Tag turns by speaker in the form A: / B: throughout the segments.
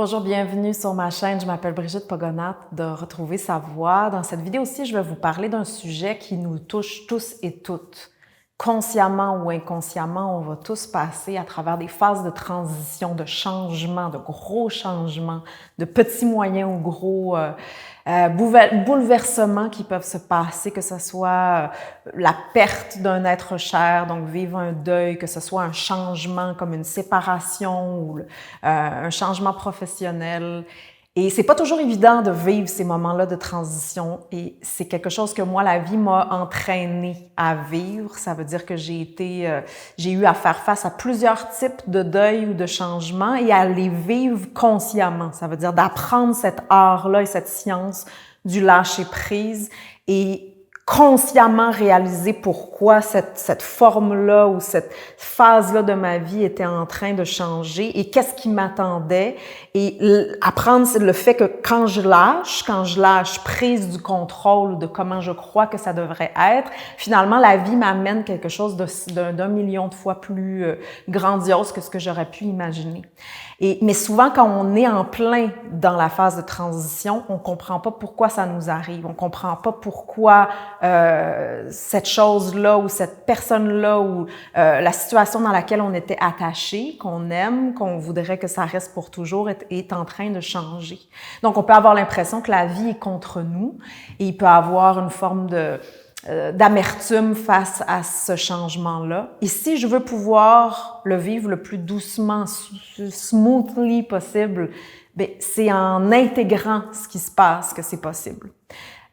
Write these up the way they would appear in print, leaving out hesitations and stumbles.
A: Bonjour, bienvenue sur ma chaîne. Je m'appelle Brigitte Pogonat de Retrouver sa voix. Dans cette vidéo-ci, je vais vous parler d'un sujet qui nous touche tous et toutes. Consciemment ou inconsciemment, on va tous passer à travers des phases de transition, de changement, de gros changements, de petits, moyens ou gros bouleversements qui peuvent se passer, que ce soit la perte d'un être cher, donc vivre un deuil, que ce soit un changement comme une séparation ou un changement professionnel. Et c'est pas toujours évident de vivre ces moments-là de transition et c'est quelque chose que moi, la vie m'a entraînée à vivre. Ça veut dire que j'ai eu à faire face à plusieurs types de deuil ou de changements et à les vivre consciemment. Ça veut dire d'apprendre cet art-là et cette science du lâcher-prise et consciemment réaliser pourquoi cette forme-là ou cette phase-là de ma vie était en train de changer et qu'est-ce qui m'attendait et apprendre le fait que quand je lâche prise du contrôle de comment je crois que ça devrait être, finalement la vie m'amène quelque chose d'un million de fois plus grandiose que ce que j'aurais pu imaginer. Mais souvent, quand on est en plein dans la phase de transition, on comprend pas pourquoi ça nous arrive. On comprend pas pourquoi cette chose-là ou cette personne-là ou la situation dans laquelle on était attaché, qu'on aime, qu'on voudrait que ça reste pour toujours, est en train de changer. Donc, on peut avoir l'impression que la vie est contre nous et il peut avoir une forme d'amertume face à ce changement-là. Et si je veux pouvoir le vivre le plus doucement, smoothly possible, bien, c'est en intégrant ce qui se passe que c'est possible.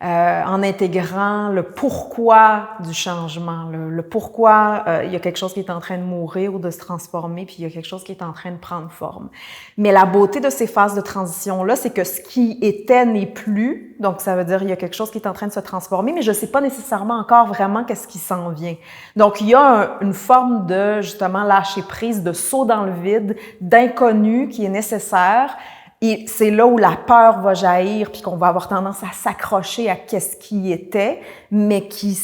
A: En intégrant le pourquoi du changement, le pourquoi il y a quelque chose qui est en train de mourir ou de se transformer, puis il y a quelque chose qui est en train de prendre forme. Mais la beauté de ces phases de transition-là, c'est que ce qui était n'est plus, donc ça veut dire il y a quelque chose qui est en train de se transformer, mais je ne sais pas nécessairement encore vraiment qu'est-ce qui s'en vient. Donc il y a une forme de, justement, lâcher prise, de saut dans le vide, d'inconnu qui est nécessaire. Et c'est là où la peur va jaillir, puis qu'on va avoir tendance à s'accrocher à qu'est-ce qui était, mais qui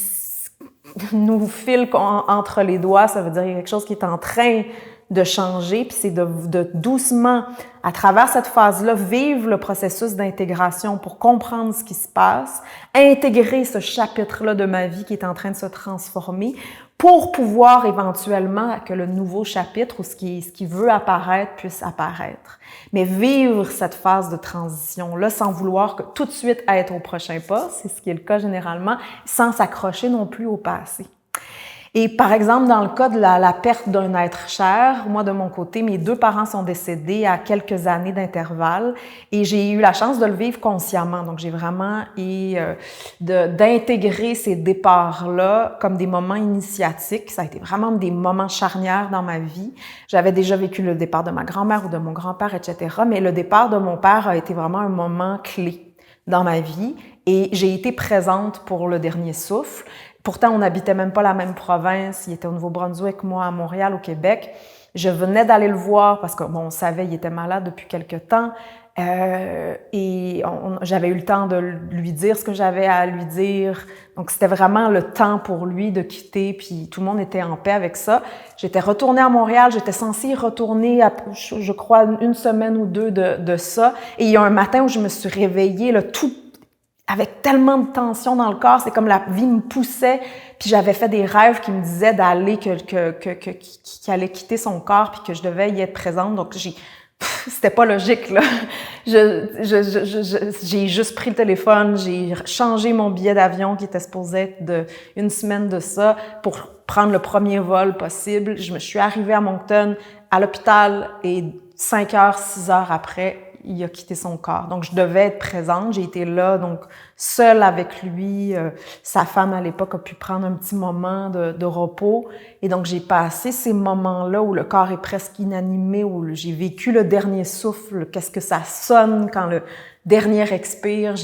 A: nous file entre les doigts. Ça veut dire qu'il y a quelque chose qui est en train de changer, puis c'est de doucement, à travers cette phase-là, vivre le processus d'intégration pour comprendre ce qui se passe, intégrer ce chapitre-là de ma vie qui est en train de se transformer, pour pouvoir éventuellement que le nouveau chapitre ou ce qui veut apparaître puisse apparaître. Mais vivre cette phase de transition-là sans vouloir que tout de suite être au prochain pas, c'est ce qui est le cas généralement, sans s'accrocher non plus au passé. Et par exemple, dans le cas de la perte d'un être cher, moi de mon côté, mes deux parents sont décédés à quelques années d'intervalle et j'ai eu la chance de le vivre consciemment. Donc j'ai vraiment d'intégrer ces départs-là comme des moments initiatiques. Ça a été vraiment des moments charnières dans ma vie. J'avais déjà vécu le départ de ma grand-mère ou de mon grand-père, etc. Mais le départ de mon père a été vraiment un moment clé dans ma vie et j'ai été présente pour le dernier souffle. Pourtant, on n'habitait même pas la même province. Il était au Nouveau-Brunswick, moi à Montréal, au Québec. Je venais d'aller le voir parce que on savait qu'il était malade depuis quelque temps. Et j'avais eu le temps de lui dire ce que j'avais à lui dire. Donc, c'était vraiment le temps pour lui de quitter, puis tout le monde était en paix avec ça. J'étais retournée à Montréal, j'étais censée y retourner, je crois, une semaine ou deux de ça. Et il y a un matin où je me suis réveillée, là, tout avec tellement de tension dans le corps, c'est comme la vie me poussait, puis j'avais fait des rêves qui me disaient d'aller, qu'il allait quitter son corps, puis que je devais y être présente. Donc c'était pas logique, là. J'ai juste pris le téléphone, j'ai changé mon billet d'avion qui était supposé être une semaine de ça pour prendre le premier vol possible. Je me suis arrivée à Moncton, à l'hôpital, et 5 heures, 6 heures après, il a quitté son corps. Donc, je devais être présente. J'ai été là, donc, seule avec lui. Sa femme, à l'époque, a pu prendre un petit moment de repos. Et donc, j'ai passé ces moments-là où le corps est presque inanimé, où j'ai vécu le dernier souffle. Qu'est-ce que ça sonne quand le dernier expire?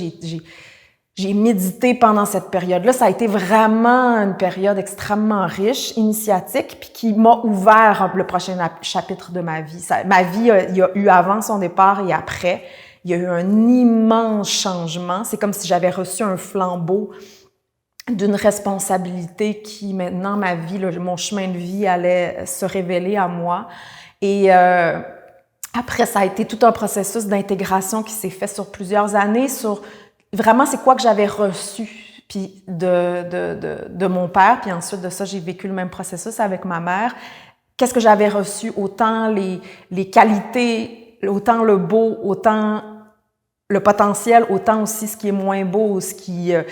A: J'ai médité pendant cette période-là. Ça a été vraiment une période extrêmement riche, initiatique, puis qui m'a ouvert le prochain chapitre de ma vie. Ma vie, il y a eu avant son départ et après. Il y a eu un immense changement. C'est comme si j'avais reçu un flambeau d'une responsabilité qui, maintenant, ma vie, mon chemin de vie allait se révéler à moi. Et Après, ça a été tout un processus d'intégration qui s'est fait sur plusieurs années, sur vraiment c'est quoi que j'avais reçu puis de mon père, puis ensuite de ça, j'ai vécu le même processus avec ma mère. Qu'est-ce que j'avais reçu? Autant les qualités, autant le beau, autant le potentiel, autant aussi ce qui est moins beau, ce qui a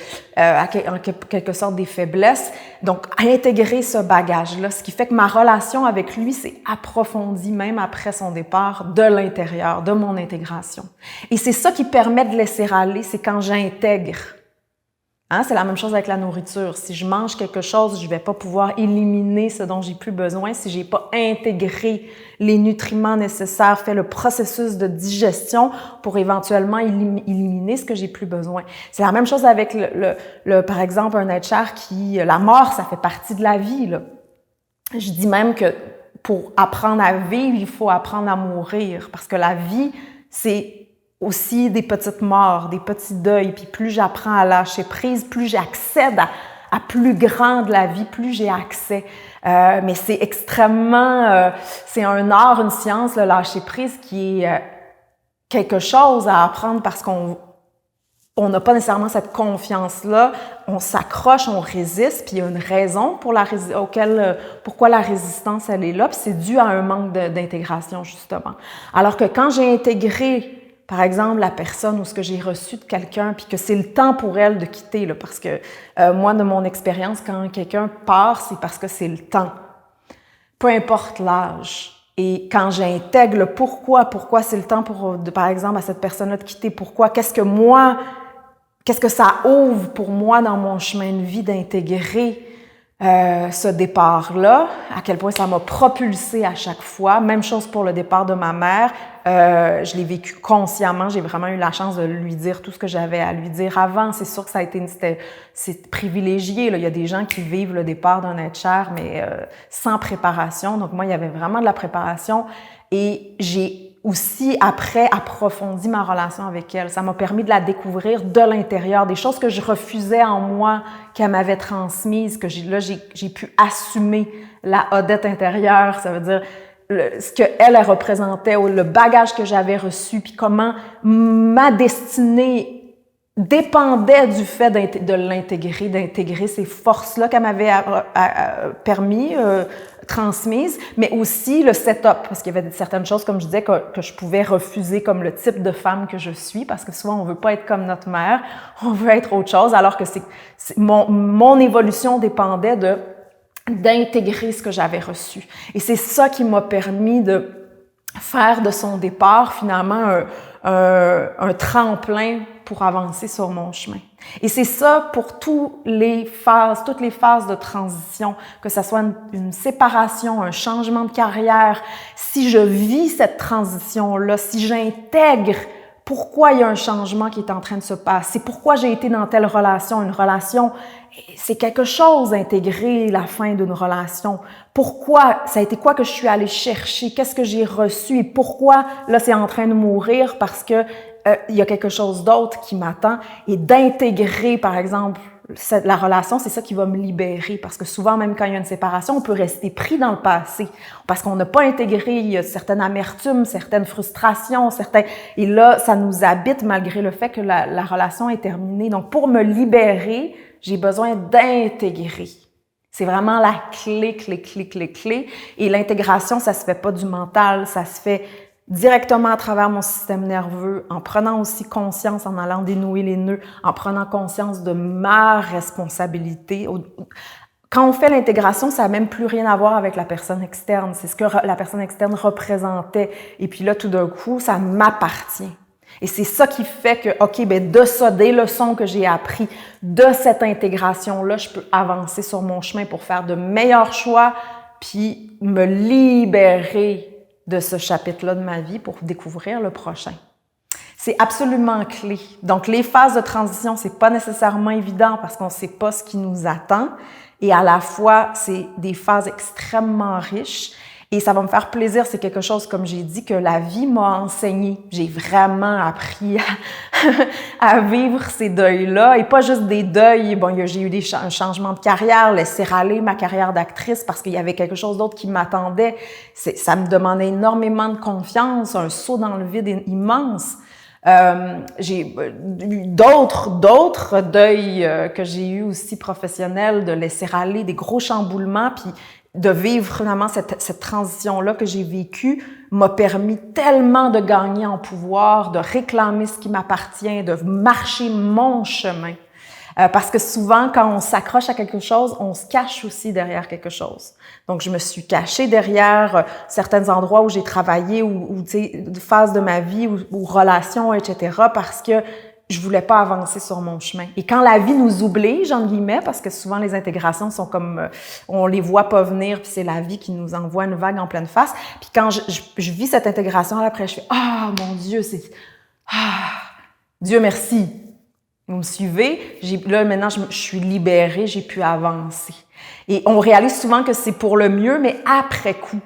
A: en quelque sorte des faiblesses. Donc, intégrer ce bagage-là, ce qui fait que ma relation avec lui s'est approfondie même après son départ de l'intérieur, de mon intégration. Et c'est ça qui permet de laisser aller, c'est quand j'intègre. Hein, c'est la même chose avec la nourriture. Si je mange quelque chose, je ne vais pas pouvoir éliminer ce dont j'ai plus besoin si j'ai pas intégré les nutriments nécessaires, fait le processus de digestion pour éventuellement éliminer ce que j'ai plus besoin. C'est la même chose avec par exemple, un être cher la mort, ça fait partie de la vie, là. Je dis même que pour apprendre à vivre, il faut apprendre à mourir parce que la vie, c'est aussi des petites morts, des petits deuils. Puis plus j'apprends à lâcher prise, plus j'accède à plus grand de la vie, plus j'ai accès. Mais c'est extrêmement... c'est un art, une science, le lâcher prise, qui est quelque chose à apprendre parce qu'on n'a pas nécessairement cette confiance-là. On s'accroche, on résiste, puis il y a une raison pourquoi la résistance, elle est là, puis c'est dû à un manque d'intégration, justement. Alors que quand j'ai intégré par exemple, la personne ou ce que j'ai reçu de quelqu'un, puis que c'est le temps pour elle de quitter, là, parce que moi, de mon expérience, quand quelqu'un part, c'est parce que c'est le temps. Peu importe l'âge. Et quand j'intègre le pourquoi c'est le temps par exemple, à cette personne-là de quitter, pourquoi, qu'est-ce que ça ouvre pour moi dans mon chemin de vie d'intégrer ce départ-là, à quel point ça m'a propulsée à chaque fois. Même chose pour le départ de ma mère. Je l'ai vécu consciemment. J'ai vraiment eu la chance de lui dire tout ce que j'avais à lui dire avant. C'est sûr que ça a été c'est privilégié, là. Il y a des gens qui vivent le départ d'un être cher, mais sans préparation. Donc moi, il y avait vraiment de la préparation. Et j'ai aussi, après, approfondi ma relation avec elle. Ça m'a permis de la découvrir de l'intérieur, des choses que je refusais en moi, qu'elle m'avait transmises, que j'ai pu assumer la Odette intérieure. Ça veut dire ce qu'elle représentait, le bagage que j'avais reçu, puis comment ma destinée dépendait du fait de l'intégrer, d'intégrer ces forces-là qu'elle m'avait permis, transmises, mais aussi le setup, parce qu'il y avait certaines choses, comme je disais, que je pouvais refuser comme le type de femme que je suis, parce que souvent, on veut pas être comme notre mère, on veut être autre chose, alors que mon évolution dépendait d'intégrer ce que j'avais reçu. Et c'est ça qui m'a permis de faire de son départ, finalement, un tremplin pour avancer sur mon chemin. Et c'est ça pour toutes les phases de transition, que ce soit une séparation, un changement de carrière. Si je vis cette transition-là, si j'intègre pourquoi il y a un changement qui est en train de se passer, pourquoi j'ai été dans telle relation, une relation, c'est quelque chose d'intégrer la fin d'une relation. Pourquoi, ça a été quoi que je suis allée chercher, qu'est-ce que j'ai reçu et pourquoi là c'est en train de mourir parce que il y a quelque chose d'autre qui m'attend et d'intégrer par exemple la relation, c'est ça qui va me libérer parce que souvent même quand il y a une séparation, on peut rester pris dans le passé parce qu'on n'a pas intégré, il y a certaines amertumes, certaines frustrations, et là ça nous habite malgré le fait que la relation est terminée. Donc pour me libérer, j'ai besoin d'intégrer. C'est vraiment la clé. Et l'intégration, ça se fait pas du mental, ça se fait directement à travers mon système nerveux, en prenant aussi conscience, en allant dénouer les nœuds, en prenant conscience de ma responsabilité. Quand on fait l'intégration, ça n'a même plus rien à voir avec la personne externe. C'est ce que la personne externe représentait. Et puis là, tout d'un coup, ça m'appartient. Et c'est ça qui fait que, OK, de ça, des leçons que j'ai apprises, de cette intégration-là, je peux avancer sur mon chemin pour faire de meilleurs choix, puis me libérer de ce chapitre-là de ma vie pour découvrir le prochain. C'est absolument clé. Donc, les phases de transition, c'est pas nécessairement évident parce qu'on sait pas ce qui nous attend. Et à la fois, c'est des phases extrêmement riches. Et ça va me faire plaisir, c'est quelque chose, comme j'ai dit, que la vie m'a enseigné. J'ai vraiment appris à vivre ces deuils-là, et pas juste des deuils. Bon, j'ai eu un changement de carrière, laisser aller ma carrière d'actrice parce qu'il y avait quelque chose d'autre qui m'attendait. Ça me demandait énormément de confiance, un saut dans le vide immense. J'ai eu d'autres deuils que j'ai eu aussi professionnels, de laisser aller, des gros chamboulements, puis de vivre finalement cette transition-là que j'ai vécue m'a permis tellement de gagner en pouvoir, de réclamer ce qui m'appartient, de marcher mon chemin. Parce que souvent, quand on s'accroche à quelque chose, on se cache aussi derrière quelque chose. Donc, je me suis cachée derrière certains endroits où j'ai travaillé, ou tu sais, phases de ma vie, ou relations, etc., parce que je voulais pas avancer sur mon chemin. Et quand la vie nous oblige, entre guillemets, parce que souvent les intégrations sont comme, on les voit pas venir, puis c'est la vie qui nous envoie une vague en pleine face. Puis quand je vis cette intégration, après je fais « Ah, mon Dieu, Dieu merci ». Vous me suivez? Là, maintenant, je suis libérée, j'ai pu avancer. Et on réalise souvent que c'est pour le mieux, mais après coup.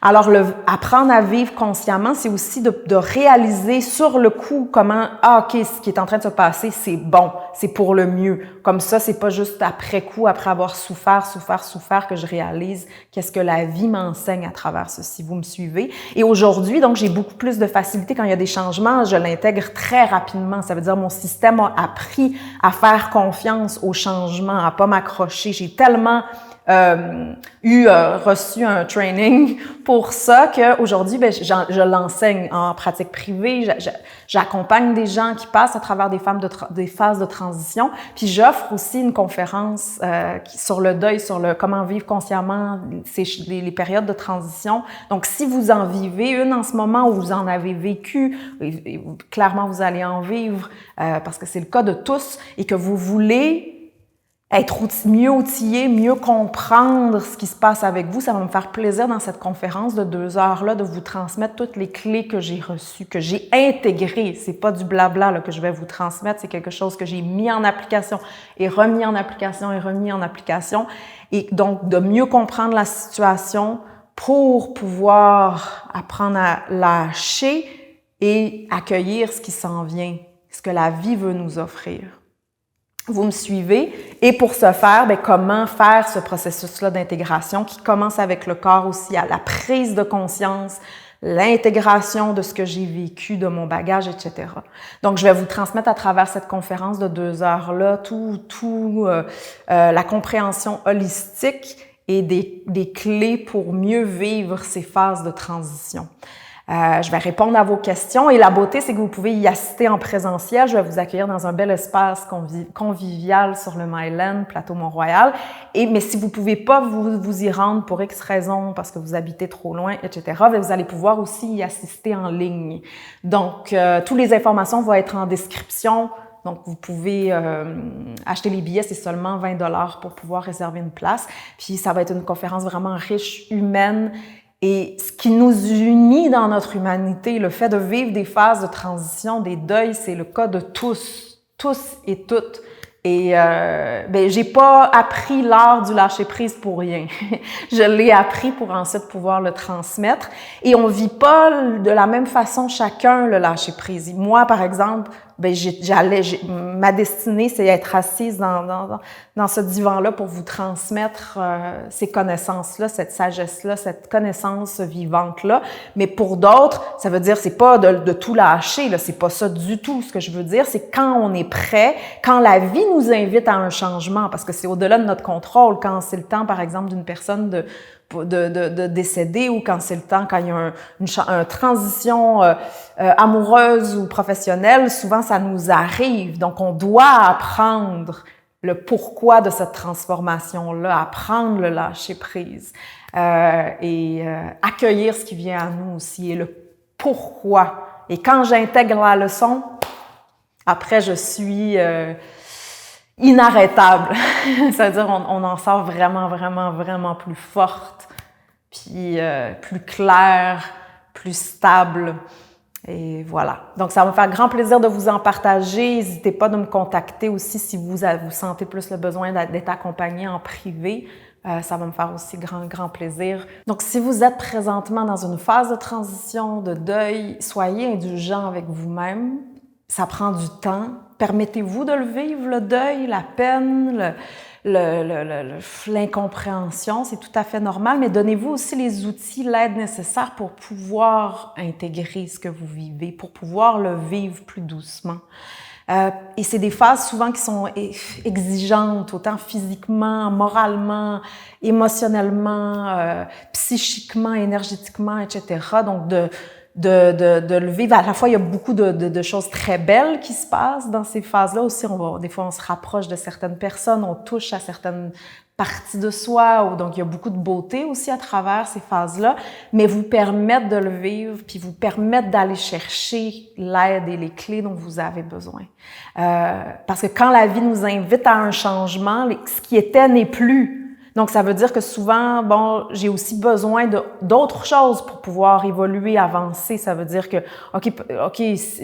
A: Alors, apprendre à vivre consciemment, c'est aussi de réaliser sur le coup comment, OK, ce qui est en train de se passer, c'est bon, c'est pour le mieux. Comme ça, c'est pas juste après coup, après avoir souffert, que je réalise qu'est-ce que la vie m'enseigne à travers ceci. Vous me suivez? Et aujourd'hui, donc, j'ai beaucoup plus de facilité quand il y a des changements, je l'intègre très rapidement. Ça veut dire mon système a appris à faire confiance au changement, à pas m'accrocher. J'ai tellement reçu un training pour ça qu'aujourd'hui, je l'enseigne en pratique privée. J'accompagne des gens qui passent à travers des phases de transition. Puis j'offre aussi une conférence sur le deuil, sur comment vivre consciemment les périodes de transition. Donc, si vous en vivez une en ce moment ou vous en avez vécu, et clairement vous allez en vivre parce que c'est le cas de tous, et que vous voulez être mieux outillé, mieux comprendre ce qui se passe avec vous, ça va me faire plaisir dans cette conférence de 2 heures-là de vous transmettre toutes les clés que j'ai reçues, que j'ai intégrées. C'est pas du blabla là, que je vais vous transmettre, c'est quelque chose que j'ai mis en application et remis en application et remis en application. Et donc, de mieux comprendre la situation pour pouvoir apprendre à lâcher et accueillir ce qui s'en vient, ce que la vie veut nous offrir. Vous me suivez? Et pour ce faire, comment faire ce processus-là d'intégration qui commence avec le corps aussi, à la prise de conscience, l'intégration de ce que j'ai vécu, de mon bagage, etc. Donc, je vais vous transmettre à travers cette conférence de 2 heures-là la compréhension holistique et des clés pour mieux vivre ces phases de transition. Je vais répondre à vos questions et la beauté, c'est que vous pouvez y assister en présentiel. Je vais vous accueillir dans un bel espace convivial sur le Myland, plateau Mont-Royal. Mais si vous pouvez pas vous y rendre pour X raisons, parce que vous habitez trop loin, etc., vous allez pouvoir aussi y assister en ligne. Donc, toutes les informations vont être en description. Donc, vous pouvez acheter les billets, c'est seulement 20 $ pour pouvoir réserver une place. Puis, ça va être une conférence vraiment riche, humaine. Et ce qui nous unit dans notre humanité, le fait de vivre des phases de transition, des deuils, c'est le cas de tous et toutes. Et j'ai pas appris l'art du lâcher-prise pour rien. Je l'ai appris pour ensuite pouvoir le transmettre. Et on vit pas de la même façon chacun le lâcher-prise. Moi, par exemple, ma destinée, c'est être assise dans ce divan-là pour vous transmettre ces connaissances-là, cette sagesse-là, cette connaissance vivante-là. Mais pour d'autres, ça veut dire, c'est pas de tout lâcher, là, c'est pas ça du tout. Ce que je veux dire, c'est quand on est prêt, quand la vie nous invite à un changement, parce que c'est au-delà de notre contrôle, quand c'est le temps, par exemple, d'une personne de décéder, ou quand c'est le temps, quand il y a une transition amoureuse ou professionnelle, souvent ça nous arrive. Donc, on doit apprendre le pourquoi de cette transformation-là, apprendre le lâcher-prise et accueillir ce qui vient à nous aussi, et le pourquoi. Et quand j'intègre la leçon, après, je suis inarrêtable. Ça veut dire on en sort vraiment, vraiment, vraiment plus forte, puis plus claire, plus stable. Et voilà. Donc, ça va me faire grand plaisir de vous en partager. N'hésitez pas de me contacter aussi si vous sentez plus le besoin d'être accompagné en privé Ça va me faire aussi grand plaisir. Donc, si vous êtes présentement dans une phase de transition, de deuil, soyez indulgent avec vous-même. Ça prend du temps. Permettez-vous de le vivre, le deuil, la peine, l'incompréhension, c'est tout à fait normal, mais donnez-vous aussi les outils, l'aide nécessaire pour pouvoir intégrer ce que vous vivez, pour pouvoir le vivre plus doucement. Et c'est des phases souvent qui sont exigeantes, autant physiquement, moralement, émotionnellement, psychiquement, énergétiquement, etc. Donc, de le vivre. À la fois, il y a beaucoup de choses très belles qui se passent dans ces phases-là aussi. Des fois, on se rapproche de certaines personnes, on touche à certaines parties de soi, donc il y a beaucoup de beauté aussi à travers ces phases-là, mais vous permettre de le vivre, puis vous permettre d'aller chercher l'aide et les clés dont vous avez besoin. Parce que quand la vie nous invite à un changement, ce qui était n'est plus. Donc, ça veut dire que souvent, bon, j'ai aussi besoin d'autres choses pour pouvoir évoluer, avancer. Ça veut dire que, OK,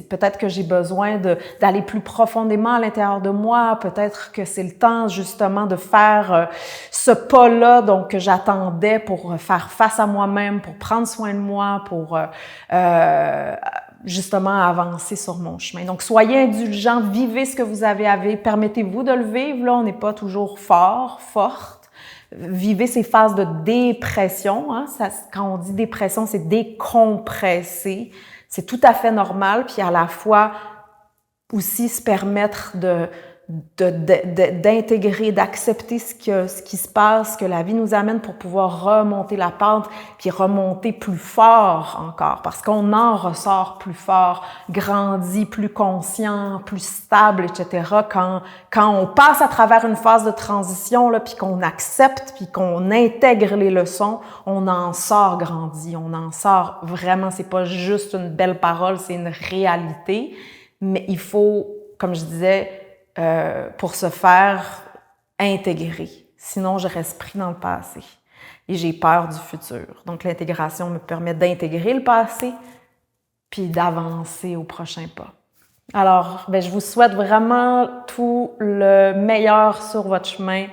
A: peut-être que j'ai besoin d'aller plus profondément à l'intérieur de moi. Peut-être que c'est le temps, justement, de faire ce pas-là, donc, que j'attendais pour faire face à moi-même, pour prendre soin de moi, pour justement avancer sur mon chemin. Donc, soyez indulgents, vivez ce que vous avez à vivre, permettez-vous de le vivre. Là, on n'est pas toujours forte. Vivez ces phases de dépression. Hein. Quand on dit dépression, c'est décompresser. C'est tout à fait normal. Puis à la fois aussi se permettre d'intégrer, d'accepter ce qui se passe, que la vie nous amène pour pouvoir remonter la pente, puis remonter plus fort encore, parce qu'on en ressort plus fort, grandi, plus conscient, plus stable, etc. Quand on passe à travers une phase de transition, là, puis qu'on accepte, puis qu'on intègre les leçons, on en sort grandi, on en sort vraiment, c'est pas juste une belle parole, c'est une réalité, mais il faut, comme je disais, pour se faire intégrer. Sinon, je reste pris dans le passé et j'ai peur du futur. Donc, l'intégration me permet d'intégrer le passé puis d'avancer au prochain pas. Alors, je vous souhaite vraiment tout le meilleur sur votre chemin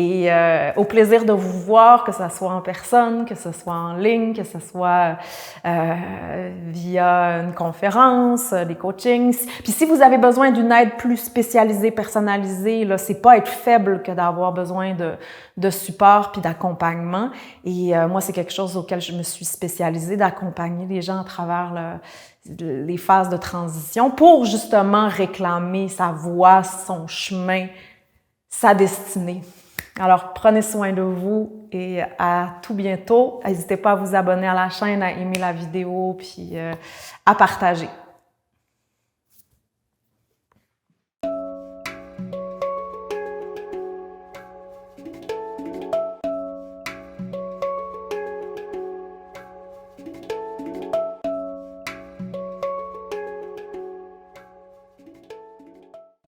A: et au plaisir de vous voir, que ce soit en personne, que ce soit en ligne, que ce soit via une conférence, des coachings. Puis si vous avez besoin d'une aide plus spécialisée, personnalisée, là, c'est pas être faible que d'avoir besoin de support puis d'accompagnement. Et moi, c'est quelque chose auquel je me suis spécialisée, d'accompagner les gens à travers les phases de transition pour justement réclamer sa voie, son chemin, sa destinée. Alors, prenez soin de vous et à tout bientôt. N'hésitez pas à vous abonner à la chaîne, à aimer la vidéo puis à partager.